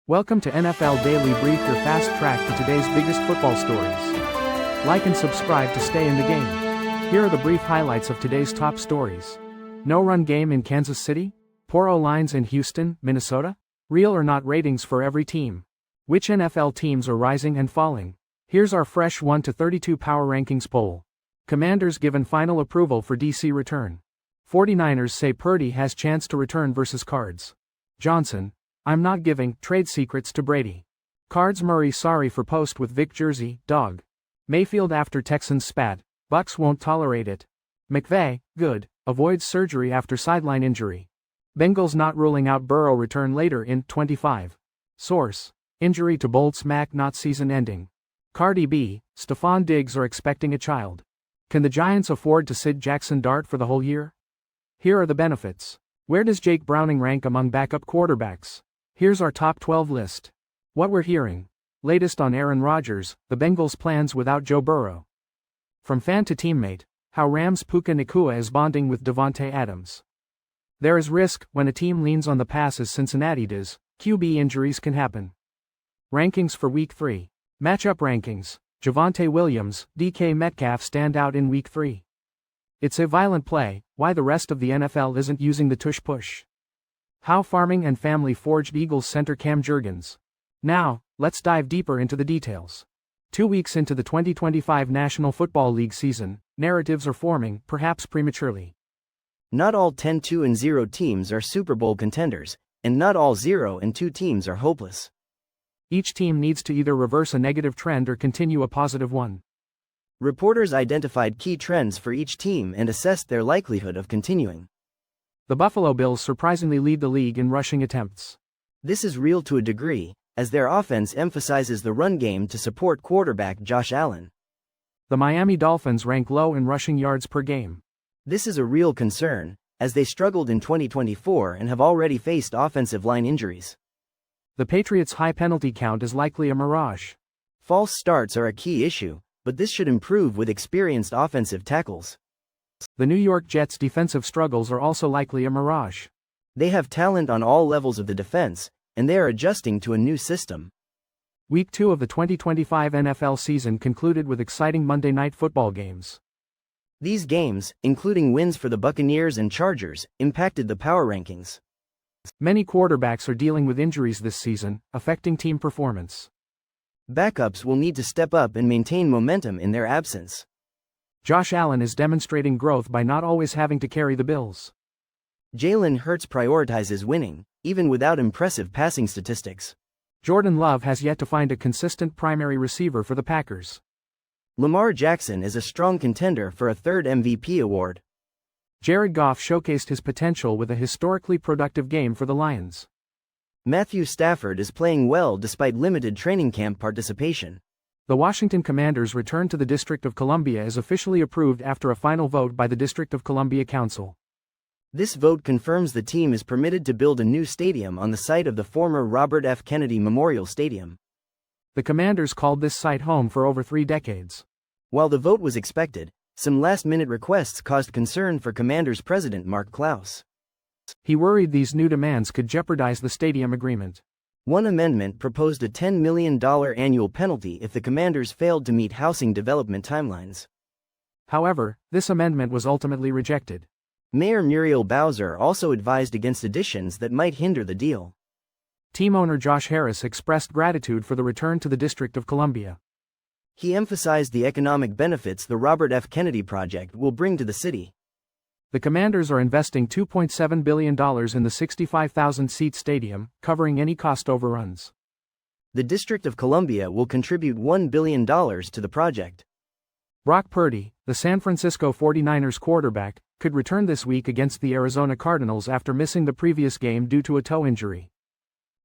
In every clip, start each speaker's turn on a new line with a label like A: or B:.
A: Welcome to NFL Daily Brief, your fast track to today's biggest football stories. Like and subscribe to stay in the game. Here are the brief highlights of today's top stories. No run game in Kansas City? Poor O-lines in Houston, Minnesota? Real or not ratings for every team? Which NFL teams are rising and falling? Here's our fresh 1 to 32 power rankings poll. Commanders given final approval for DC return. 49ers say Purdy has chance to return versus Cards. Johnson, I'm not giving trade secrets to Brady. Cards Murray sorry for post with Vick jersey, dog. Mayfield after Texans spat, Bucs won't tolerate it. McVay, good, avoids surgery after sideline injury. Bengals not ruling out Burrow return later in 25. Source, injury to Bolts Mack not season ending. Cardi B, Stefon Diggs are expecting a child. Can the Giants afford to sit Jaxson Dart for the whole year? Here are the benefits. Where does Jake Browning rank among backup quarterbacks? Here's our top 12 list. What we're hearing. Latest on Aaron Rodgers, the Bengals' plans without Joe Burrow. From fan to teammate, how Rams' Puka Nacua is bonding with Davante Adams. There is risk when a team leans on the pass as Cincinnati does. QB injuries can happen. Rankings for Week 3. Matchup rankings. Javonte Williams, DK Metcalf stand out in Week 3. It's a violent play, why the rest of the NFL isn't using the tush-push. How farming and family forged Eagles center Cam Jurgens. Now, let's dive deeper into the details. 2 weeks into the 2025 National Football League season, narratives are forming, perhaps prematurely.
B: Not all 10-2-0 teams are Super Bowl contenders, and not all 0-2 teams are hopeless.
A: Each team needs to either reverse a negative trend or continue a positive one.
B: Reporters identified key trends for each team and assessed their likelihood of continuing.
A: The Buffalo Bills surprisingly lead the league in rushing attempts.
B: This is real to a degree, as their offense emphasizes the run game to support quarterback Josh Allen.
A: The Miami Dolphins rank low in rushing yards per game.
B: This is a real concern, as they struggled in 2024 and have already faced offensive line injuries.
A: The Patriots' high penalty count is likely a mirage.
B: False starts are a key issue, but this should improve with experienced offensive tackles.
A: The New York Jets' defensive struggles are also likely a mirage.
B: They have talent on all levels of the defense, and they are adjusting to a new system.
A: Week 2 of the 2025 NFL season concluded with exciting Monday Night Football games.
B: These games, including wins for the Buccaneers and Chargers, impacted the power rankings.
A: Many quarterbacks are dealing with injuries this season, affecting team performance.
B: Backups will need to step up and maintain momentum in their absence.
A: Josh Allen is demonstrating growth by not always having to carry the Bills.
B: Jalen Hurts prioritizes winning, even without impressive passing statistics.
A: Jordan Love has yet to find a consistent primary receiver for the Packers.
B: Lamar Jackson is a strong contender for a third MVP award.
A: Jared Goff showcased his potential with a historically productive game for the Lions.
B: Matthew Stafford is playing well despite limited training camp participation.
A: The Washington Commanders' return to the District of Columbia is officially approved after a final vote by the District of Columbia Council.
B: This vote confirms the team is permitted to build a new stadium on the site of the former Robert F. Kennedy Memorial Stadium.
A: The Commanders called this site home for over 3 decades.
B: While the vote was expected, some last-minute requests caused concern for Commanders president Mark Klaus.
A: He worried these new demands could jeopardize the stadium agreement.
B: One amendment proposed a $10 million annual penalty if the Commanders failed to meet housing development timelines.
A: However, this amendment was ultimately rejected.
B: Mayor Muriel Bowser also advised against additions that might hinder the deal.
A: Team owner Josh Harris expressed gratitude for the return to the District of Columbia.
B: He emphasized the economic benefits the Robert F. Kennedy project will bring to the city.
A: The Commanders are investing $2.7 billion in the 65,000-seat stadium, covering any cost overruns.
B: The District of Columbia will contribute $1 billion to the project.
A: Brock Purdy, the San Francisco 49ers quarterback, could return this week against the Arizona Cardinals after missing the previous game due to a toe injury.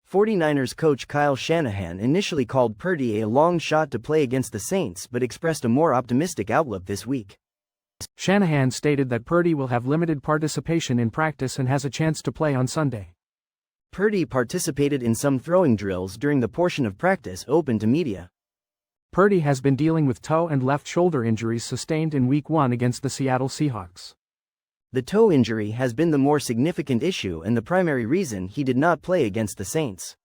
B: 49ers coach Kyle Shanahan initially called Purdy a long shot to play against the Saints but expressed a more optimistic outlook this week.
A: Shanahan stated that Purdy will have limited participation in practice and has a chance to play on Sunday.
B: Purdy participated in some throwing drills during the portion of practice open to media.
A: Purdy has been dealing with toe and left shoulder injuries sustained in Week 1 against the Seattle Seahawks.
B: The toe injury has been the more significant issue and the primary reason he did not play against the Saints.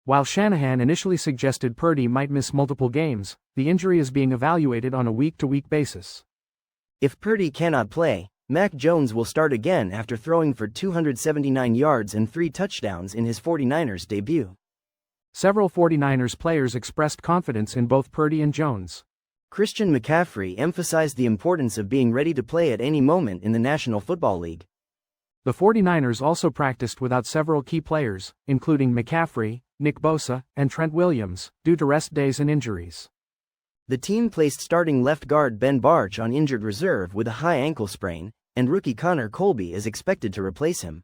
A: While Shanahan initially suggested Purdy might miss multiple games, the injury is being evaluated on a week-to-week basis.
B: If Purdy cannot play, Mac Jones will start again after throwing for 279 yards and 3 touchdowns in his 49ers debut.
A: Several 49ers players expressed confidence in both Purdy and Jones.
B: Christian McCaffrey emphasized the importance of being ready to play at any moment in the National Football League.
A: The 49ers also practiced without several key players, including McCaffrey, Nick Bosa, and Trent Williams, due to rest days and injuries.
B: The team placed starting left guard Ben Barch on injured reserve with a high ankle sprain, and rookie Connor Colby is expected to replace him.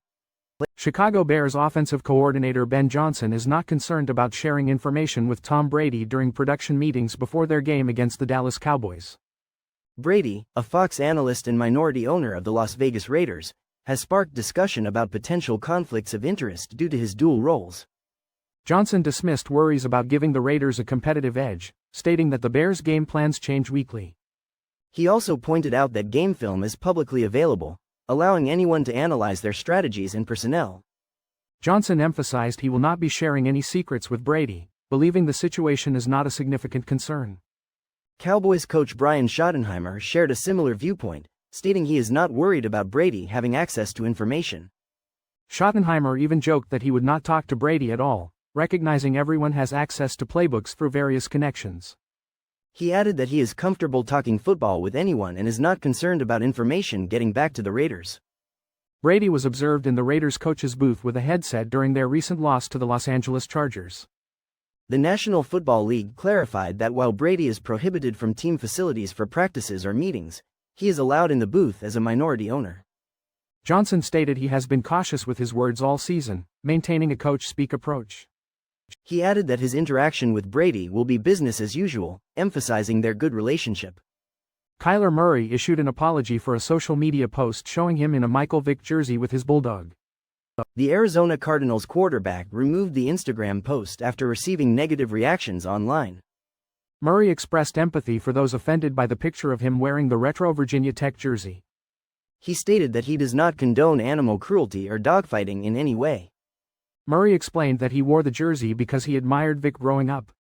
A: Chicago Bears offensive coordinator Ben Johnson is not concerned about sharing information with Tom Brady during production meetings before their game against the Dallas Cowboys.
B: Brady, a Fox analyst and minority owner of the Las Vegas Raiders, has sparked discussion about potential conflicts of interest due to his dual roles.
A: Johnson dismissed worries about giving the Raiders a competitive edge, stating that the Bears' game plans change weekly.
B: He also pointed out that game film is publicly available, allowing anyone to analyze their strategies and personnel.
A: Johnson emphasized he will not be sharing any secrets with Brady, believing the situation is not a significant concern.
B: Cowboys coach Brian Schottenheimer shared a similar viewpoint, stating he is not worried about Brady having access to information.
A: Schottenheimer even joked that he would not talk to Brady at all, recognizing everyone has access to playbooks through various connections.
B: He added that he is comfortable talking football with anyone and is not concerned about information getting back to the Raiders.
A: Brady was observed in the Raiders coach's booth with a headset during their recent loss to the Los Angeles Chargers.
B: The National Football League clarified that while Brady is prohibited from team facilities for practices or meetings, he is allowed in the booth as a minority owner.
A: Johnson stated he has been cautious with his words all season, maintaining a coach-speak approach.
B: He added that his interaction with Brady will be business as usual, emphasizing their good relationship.
A: Kyler Murray issued an apology for a social media post showing him in a Vick jersey with his bulldog.
B: The Arizona Cardinals quarterback removed the Instagram post after receiving negative reactions online.
A: Murray expressed empathy for those offended by the picture of him wearing the retro Virginia Tech jersey.
B: He stated that he does not condone animal cruelty or dogfighting in any way.
A: Murray explained that he wore the jersey because he admired Vick growing up.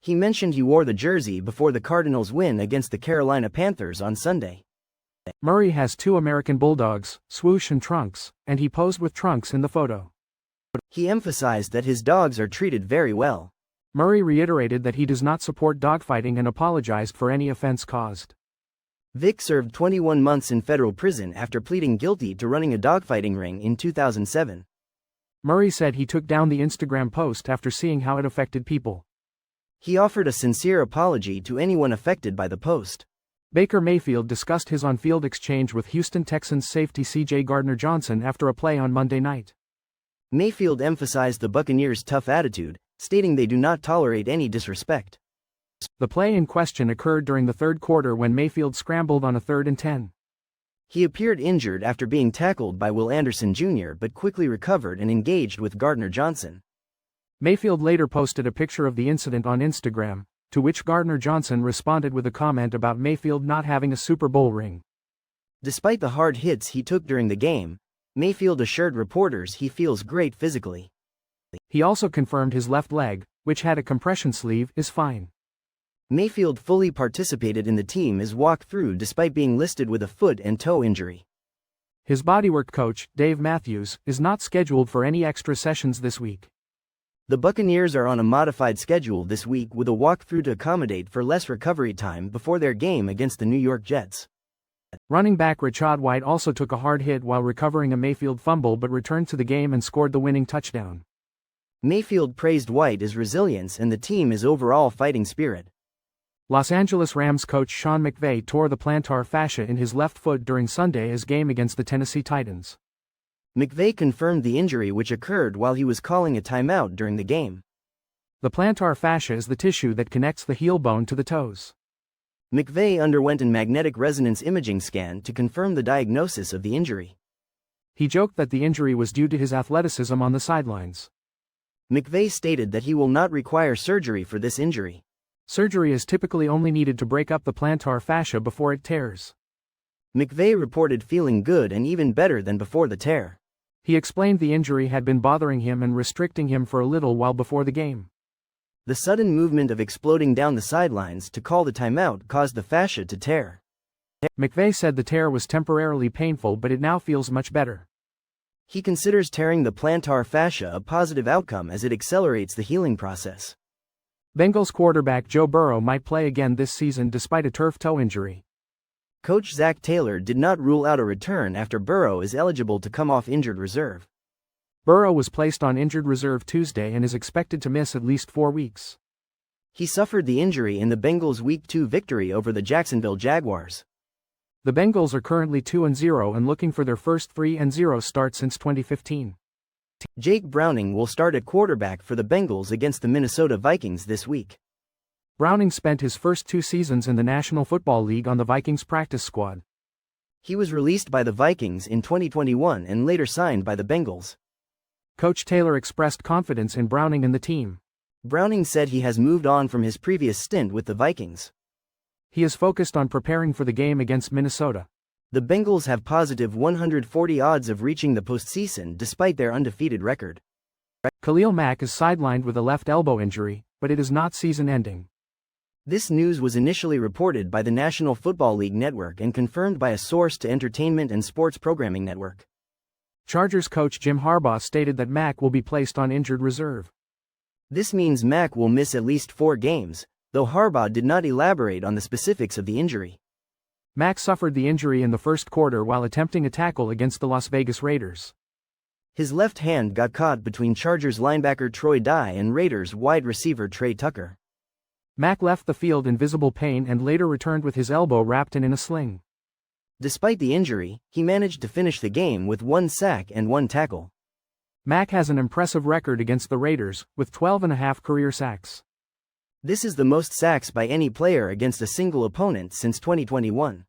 B: He mentioned he wore the jersey before the Cardinals' win against the Carolina Panthers on Sunday.
A: Murray has 2 American bulldogs, Swoosh and Trunks, and he posed with Trunks in the photo.
B: He emphasized that his dogs are treated very well.
A: Murray reiterated that he does not support dogfighting and apologized for any offense caused.
B: Vick served 21 months in federal prison after pleading guilty to running a dogfighting ring in 2007.
A: Murray said he took down the Instagram post after seeing how it affected people.
B: He offered a sincere apology to anyone affected by the post.
A: Baker Mayfield discussed his on-field exchange with Houston Texans safety C.J. Gardner-Johnson after a play on Monday night.
B: Mayfield emphasized the Buccaneers' tough attitude, stating they do not tolerate any disrespect.
A: The play in question occurred during the third quarter when Mayfield scrambled on a 3rd and 10.
B: He appeared injured after being tackled by Will Anderson Jr. but quickly recovered and engaged with Gardner-Johnson.
A: Mayfield later posted a picture of the incident on Instagram, to which Gardner-Johnson responded with a comment about Mayfield not having a Super Bowl ring.
B: Despite the hard hits he took during the game, Mayfield assured reporters he feels great physically.
A: He also confirmed his left leg, which had a compression sleeve, is fine.
B: Mayfield fully participated in the team as walkthrough despite being listed with a foot and toe injury.
A: His bodywork coach, Dave Matthews, is not scheduled for any extra sessions this week.
B: The Buccaneers are on a modified schedule this week with a walkthrough to accommodate for less recovery time before their game against the New York Jets.
A: Running back Rachaad White also took a hard hit while recovering a Mayfield fumble but returned to the game and scored the winning touchdown.
B: Mayfield praised White's resilience and the team's overall fighting spirit.
A: Los Angeles Rams coach Sean McVay tore the plantar fascia in his left foot during Sunday's game against the Tennessee Titans.
B: McVay confirmed the injury which occurred while he was calling a timeout during the game.
A: The plantar fascia is the tissue that connects the heel bone to the toes.
B: McVay underwent a magnetic resonance imaging scan to confirm the diagnosis of the injury.
A: He joked that the injury was due to his athleticism on the sidelines.
B: McVay stated that he will not require surgery for this injury.
A: Surgery is typically only needed to break up the plantar fascia before it tears.
B: McVay reported feeling good and even better than before the tear.
A: He explained the injury had been bothering him and restricting him for a little while before the game.
B: The sudden movement of exploding down the sidelines to call the timeout caused the fascia to tear.
A: McVay said the tear was temporarily painful, but it now feels much better.
B: He considers tearing the plantar fascia a positive outcome as it accelerates the healing process.
A: Bengals quarterback Joe Burrow might play again this season despite a turf toe injury.
B: Coach Zac Taylor did not rule out a return after Burrow is eligible to come off injured reserve.
A: Burrow was placed on injured reserve Tuesday and is expected to miss at least 4 weeks.
B: He suffered the injury in the Bengals' Week 2 victory over the Jacksonville Jaguars.
A: The Bengals are currently 2-0 and looking for their first 3-0 start since 2015.
B: Jake Browning will start at quarterback for the Bengals against the Minnesota Vikings this week.
A: Browning spent his first 2 seasons in the National Football League on the Vikings practice squad.
B: He was released by the Vikings in 2021 and later signed by the Bengals.
A: Coach Taylor expressed confidence in Browning and the team.
B: Browning said he has moved on from his previous stint with the Vikings.
A: He is focused on preparing for the game against Minnesota.
B: The Bengals have positive 140 odds of reaching the postseason despite their undefeated record.
A: Khalil Mack is sidelined with a left elbow injury, but it is not season-ending.
B: This news was initially reported by the National Football League Network and confirmed by a source to Entertainment and Sports Programming Network.
A: Chargers coach Jim Harbaugh stated that Mack will be placed on injured reserve.
B: This means Mack will miss at least 4 games, though Harbaugh did not elaborate on the specifics of the injury.
A: Mack suffered the injury in the first quarter while attempting a tackle against the Las Vegas Raiders.
B: His left hand got caught between Chargers linebacker Troy Dye and Raiders wide receiver Trey Tucker.
A: Mack left the field in visible pain and later returned with his elbow wrapped in a sling.
B: Despite the injury, he managed to finish the game with 1 sack and 1 tackle.
A: Mack has an impressive record against the Raiders, with 12.5 career sacks.
B: This is the most sacks by any player against a single opponent since 2021.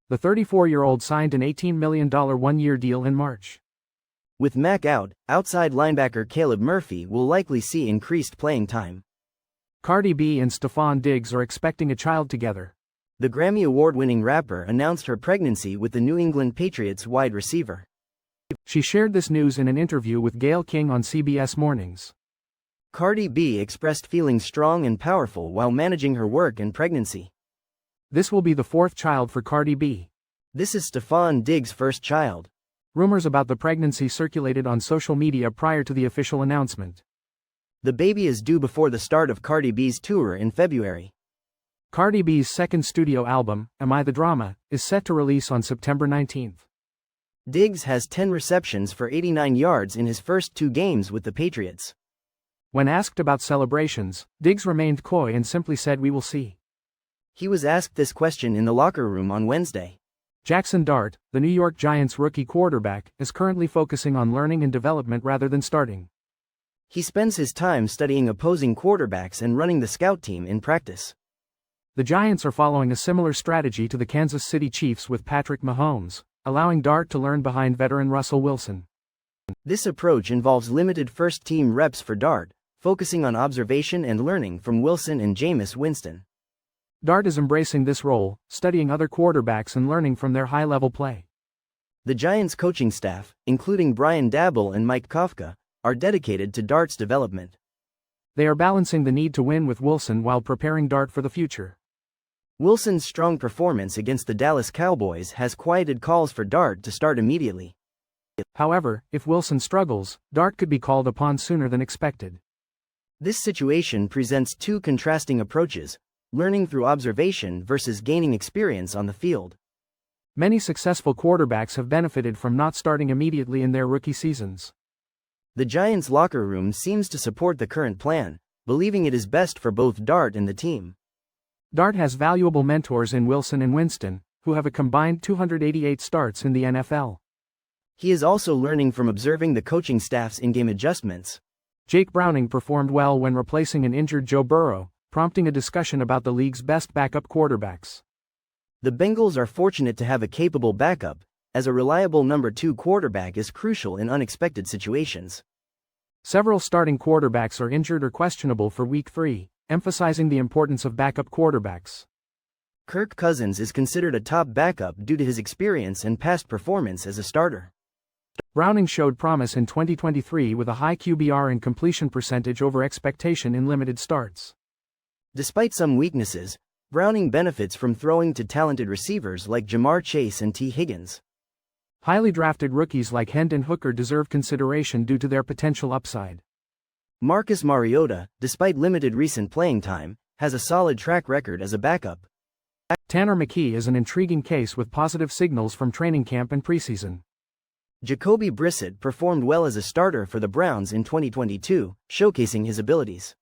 A: The 34-year-old signed an $18 million one-year deal in March.
B: With Mack out, outside linebacker Caleb Murphy will likely see increased playing time.
A: Cardi B and Stefon Diggs are expecting a child together.
B: The Grammy Award-winning rapper announced her pregnancy with the New England Patriots wide receiver.
A: She shared this news in an interview with Gayle King on CBS Mornings.
B: Cardi B expressed feeling strong and powerful while managing her work and pregnancy.
A: This will be the 4th child for Cardi B.
B: This is Stefon Diggs' first child.
A: Rumors about the pregnancy circulated on social media prior to the official announcement.
B: The baby is due before the start of Cardi B's tour in February.
A: Cardi B's second studio album, Am I the Drama, is set to release on September 19th.
B: Diggs has 10 receptions for 89 yards in his first 2 games with the Patriots.
A: When asked about celebrations, Diggs remained coy and simply said we will see.
B: He was asked this question in the locker room on Wednesday.
A: Jaxson Dart, the New York Giants rookie quarterback, is currently focusing on learning and development rather than starting.
B: He spends his time studying opposing quarterbacks and running the scout team in practice.
A: The Giants are following a similar strategy to the Kansas City Chiefs with Patrick Mahomes, allowing Dart to learn behind veteran Russell Wilson.
B: This approach involves limited first-team reps for Dart, focusing on observation and learning from Wilson and Jameis Winston.
A: Dart is embracing this role, studying other quarterbacks and learning from their high-level play.
B: The Giants coaching staff, including Brian Daboll and Mike Kafka, are dedicated to Dart's development.
A: They are balancing the need to win with Wilson while preparing Dart for the future.
B: Wilson's strong performance against the Dallas Cowboys has quieted calls for Dart to start immediately.
A: However, if Wilson struggles, Dart could be called upon sooner than expected.
B: This situation presents 2 contrasting approaches, learning through observation versus gaining experience on the field.
A: Many successful quarterbacks have benefited from not starting immediately in their rookie seasons.
B: The Giants' locker room seems to support the current plan, believing it is best for both Dart and the team.
A: Dart has valuable mentors in Wilson and Winston, who have a combined 288 starts in the NFL.
B: He is also learning from observing the coaching staff's in-game adjustments.
A: Jake Browning performed well when replacing an injured Joe Burrow, prompting a discussion about the league's best backup quarterbacks.
B: The Bengals are fortunate to have a capable backup, as a reliable number 2 quarterback is crucial in unexpected situations.
A: Several starting quarterbacks are injured or questionable for Week 3, emphasizing the importance of backup quarterbacks.
B: Kirk Cousins is considered a top backup due to his experience and past performance as a starter.
A: Browning showed promise in 2023 with a high QBR and completion percentage over expectation in limited starts.
B: Despite some weaknesses, Browning benefits from throwing to talented receivers like Jamar Chase and T. Higgins.
A: Highly drafted rookies like Hendon Hooker deserve consideration due to their potential upside.
B: Marcus Mariota, despite limited recent playing time, has a solid track record as a backup.
A: Tanner McKee is an intriguing case with positive signals from training camp and preseason.
B: Jacoby Brissett performed well as a starter for the Browns in 2022, showcasing his abilities.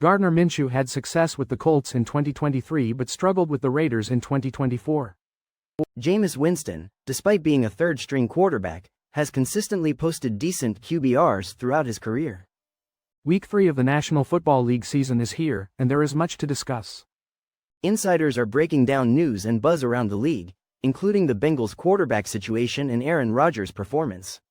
A: Gardner Minshew had success with the Colts in 2023 but struggled with the Raiders in 2024.
B: Jameis Winston, despite being a third-string quarterback, has consistently posted decent QBRs throughout his career.
A: Week 3 of the National Football League season is here, and there is much to discuss.
B: Insiders are breaking down news and buzz around the league, including the Bengals' quarterback situation and Aaron Rodgers' performance.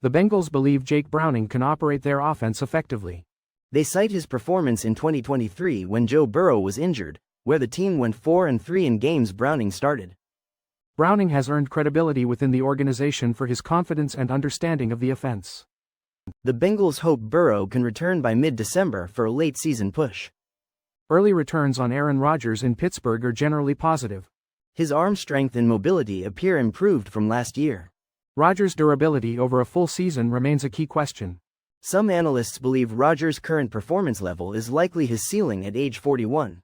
A: The Bengals believe Jake Browning can operate their offense effectively.
B: They cite his performance in 2023 when Joe Burrow was injured, where the team went 4-3 in games Browning started.
A: Browning has earned credibility within the organization for his confidence and understanding of the offense.
B: The Bengals hope Burrow can return by mid-December for a late-season push.
A: Early returns on Aaron Rodgers in Pittsburgh are generally positive.
B: His arm strength and mobility appear improved from last year.
A: Rodgers' durability over a full season remains a key question.
B: Some analysts believe Rodgers' current performance level is likely his ceiling at age 41.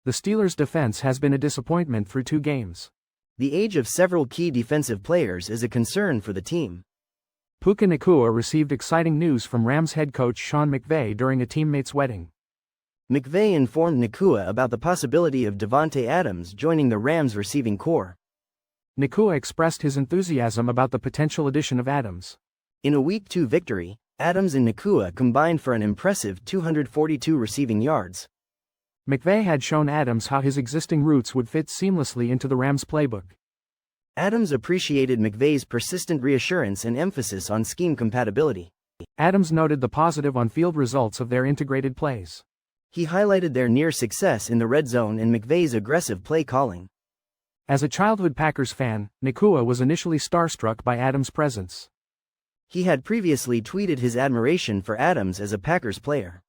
A: The Steelers' defense has been a disappointment through 2 games.
B: The age of several key defensive players is a concern for the team.
A: Puka Nacua received exciting news from Rams head coach Sean McVay during a teammate's wedding.
B: McVay informed Nacua about the possibility of Davante Adams joining the Rams receiving corps.
A: Nacua expressed his enthusiasm about the potential addition of Adams.
B: In a Week 2 victory, Adams and Nacua combined for an impressive 242 receiving yards.
A: McVay had shown Adams how his existing routes would fit seamlessly into the Rams' playbook.
B: Adams appreciated McVay's persistent reassurance and emphasis on scheme compatibility.
A: Adams noted the positive on-field results of their integrated plays.
B: He highlighted their near success in the red zone and McVay's aggressive play calling.
A: As a childhood Packers fan, Nacua was initially starstruck by Adams' presence.
B: He had previously tweeted his admiration for Adams as a Packers player.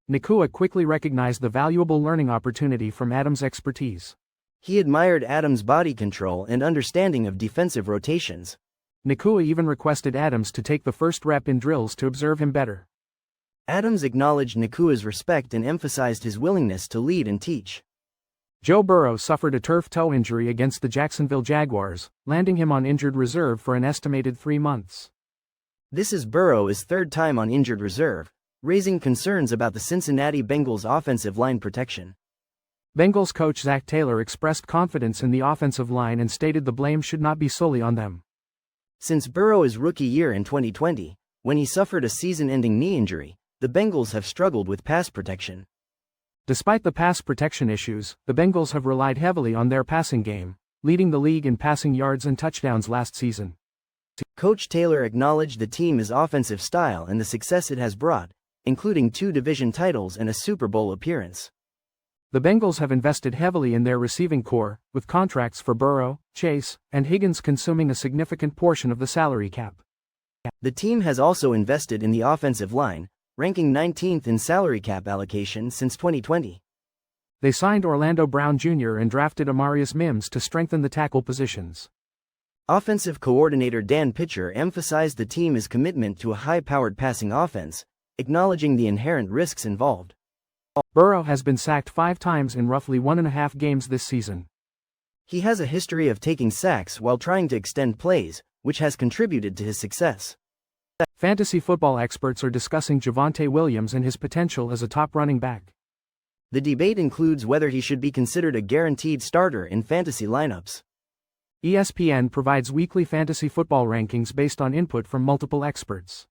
A: Nacua quickly recognized the valuable learning opportunity from Adams' expertise.
B: He admired Adams' body control and understanding of defensive rotations.
A: Nacua even requested Adams to take the first rep in drills to observe him better.
B: Adams acknowledged Nacua's respect and emphasized his willingness to lead and teach.
A: Joe Burrow suffered a turf toe injury against the Jacksonville Jaguars, landing him on injured reserve for an estimated 3 months.
B: This is Burrow's 3rd time on injured reserve, raising concerns about the Cincinnati Bengals' offensive line protection.
A: Bengals coach Zach Taylor expressed confidence in the offensive line and stated the blame should not be solely on them.
B: Since Burrow's rookie year in 2020, when he suffered a season-ending knee injury, the Bengals have struggled with pass protection.
A: Despite the pass protection issues, the Bengals have relied heavily on their passing game, leading the league in passing yards and touchdowns last season.
B: Coach Taylor acknowledged the team's offensive style and the success it has brought, including 2 division titles and a Super Bowl appearance.
A: The Bengals have invested heavily in their receiving corps, with contracts for Burrow, Chase, and Higgins consuming a significant portion of the salary cap.
B: The team has also invested in the offensive line, ranking 19th in salary cap allocation since 2020.
A: They signed Orlando Brown Jr. and drafted Amarius Mims to strengthen the tackle positions.
B: Offensive coordinator Dan Pitcher emphasized the team's commitment to a high-powered passing offense, acknowledging the inherent risks involved.
A: Burrow has been sacked 5 times in roughly 1.5 games this season.
B: He has a history of taking sacks while trying to extend plays, which has contributed to his success.
A: Fantasy football experts are discussing Javonte Williams and his potential as a top running back.
B: The debate includes whether he should be considered a guaranteed starter in fantasy lineups.
A: ESPN provides weekly fantasy football rankings based on input from multiple experts.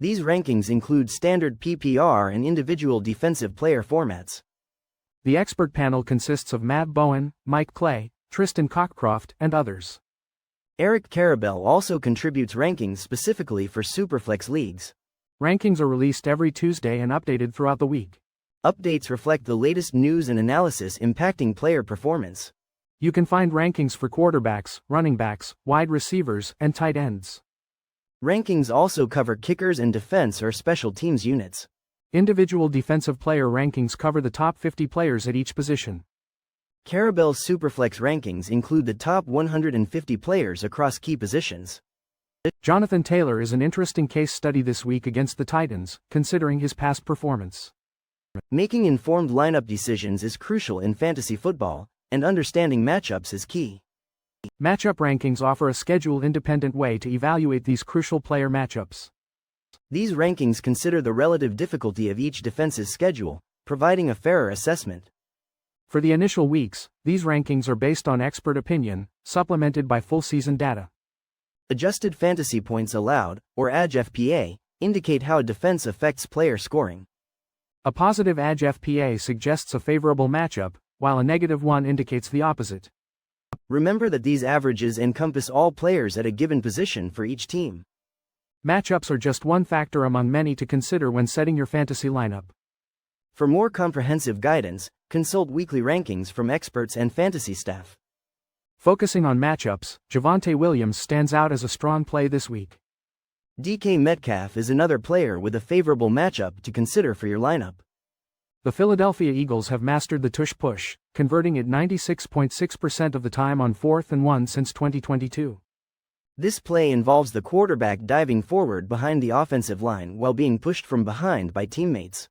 B: These rankings include standard PPR and individual defensive player formats.
A: The expert panel consists of Matt Bowen, Mike Clay, Tristan Cockcroft, and others.
B: Eric Carabell also contributes rankings specifically for Superflex leagues.
A: Rankings are released every Tuesday and updated throughout the week.
B: Updates reflect the latest news and analysis impacting player performance.
A: You can find rankings for quarterbacks, running backs, wide receivers, and tight ends.
B: Rankings also cover kickers and defense or special teams units.
A: Individual defensive player rankings cover the top 50 players at each position.
B: Carabelle's Superflex rankings include the top 150 players across key positions.
A: Jonathan Taylor is an interesting case study this week against the Titans, considering his past performance.
B: Making informed lineup decisions is crucial in fantasy football, and understanding matchups is key.
A: Matchup rankings offer a schedule-independent way to evaluate these crucial player matchups.
B: These rankings consider the relative difficulty of each defense's schedule, providing a fairer assessment.
A: For the initial weeks, these rankings are based on expert opinion, supplemented by full-season data.
B: Adjusted fantasy points allowed, or ADJ-FPA, indicate how a defense affects player scoring.
A: A positive ADJ-FPA suggests a favorable matchup, while a negative one indicates the opposite.
B: Remember that these averages encompass all players at a given position for each team.
A: Matchups are just one factor among many to consider when setting your fantasy lineup.
B: For more comprehensive guidance, consult weekly rankings from experts and fantasy staff.
A: Focusing on matchups, Javonte Williams stands out as a strong play this week.
B: DK Metcalf is another player with a favorable matchup to consider for your lineup.
A: The Philadelphia Eagles have mastered the tush-push, converting it 96.6% of the time on 4th and 1 since 2022.
B: This play involves the quarterback diving forward behind the offensive line while being pushed from behind by teammates.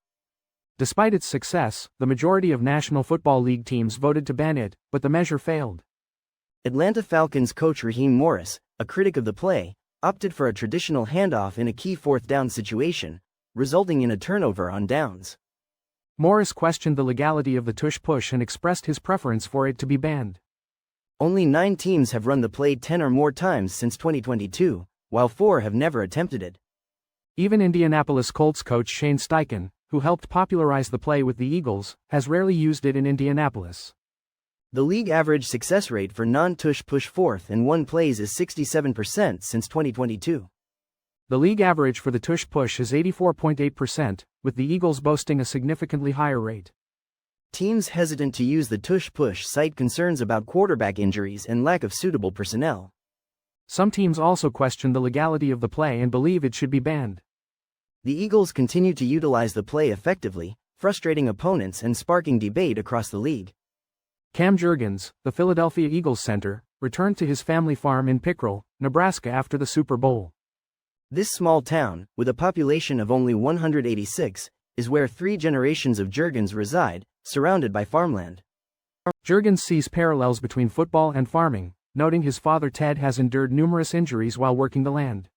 A: Despite its success, the majority of National Football League teams voted to ban it, but the measure failed.
B: Atlanta Falcons coach Raheem Morris, a critic of the play, opted for a traditional handoff in a key fourth down situation, resulting in a turnover on downs.
A: Morris questioned the legality of the tush-push and expressed his preference for it to be banned.
B: Only 9 teams have run the play 10 or more times since 2022, while 4 have never attempted it.
A: Even Indianapolis Colts coach Shane Steichen, who helped popularize the play with the Eagles, has rarely used it in Indianapolis.
B: The league average success rate for non-tush-push 4th and 1 plays is 67% since 2022.
A: The league average for the tush-push is 84.8%, with the Eagles boasting a significantly higher rate.
B: Teams hesitant to use the tush-push cite concerns about quarterback injuries and lack of suitable personnel.
A: Some teams also question the legality of the play and believe it should be banned.
B: The Eagles continue to utilize the play effectively, frustrating opponents and sparking debate across the league.
A: Cam Jurgens, the Philadelphia Eagles center, returned to his family farm in Pickrell, Nebraska after the Super Bowl.
B: This small town, with a population of only 186, is where 3 generations of Jurgens reside, surrounded by farmland.
A: Jurgens sees parallels between football and farming, noting his father Ted has endured numerous injuries while working the land.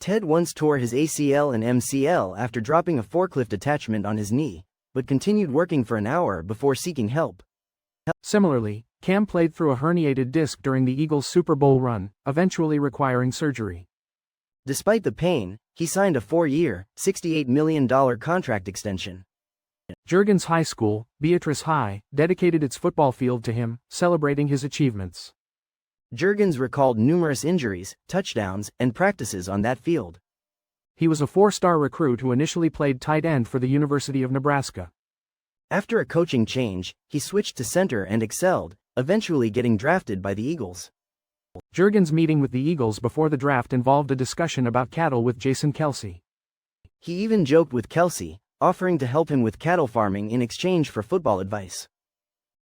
B: Ted once tore his ACL and MCL after dropping a forklift attachment on his knee, but continued working for an hour before seeking help.
A: Similarly, Cam played through a herniated disc during the Eagles' Super Bowl run, eventually requiring surgery.
B: Despite the pain, he signed a 4-year, $68 million contract extension.
A: Jurgens High School, Beatrice High, dedicated its football field to him, celebrating his achievements.
B: Jurgens recalled numerous injuries, touchdowns, and practices on that field.
A: He was a 4-star recruit who initially played tight end for the University of Nebraska.
B: After a coaching change, he switched to center and excelled, eventually getting drafted by the Eagles.
A: Jurgens' meeting with the Eagles before the draft involved a discussion about cattle with Jason Kelce.
B: He even joked with Kelce, offering to help him with cattle farming in exchange for football advice.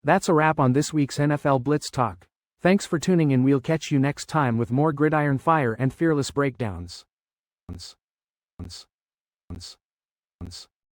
A: That's a wrap on this week's NFL Blitz Talk. Thanks for tuning in. We'll catch you next time with more gridiron fire and fearless breakdowns.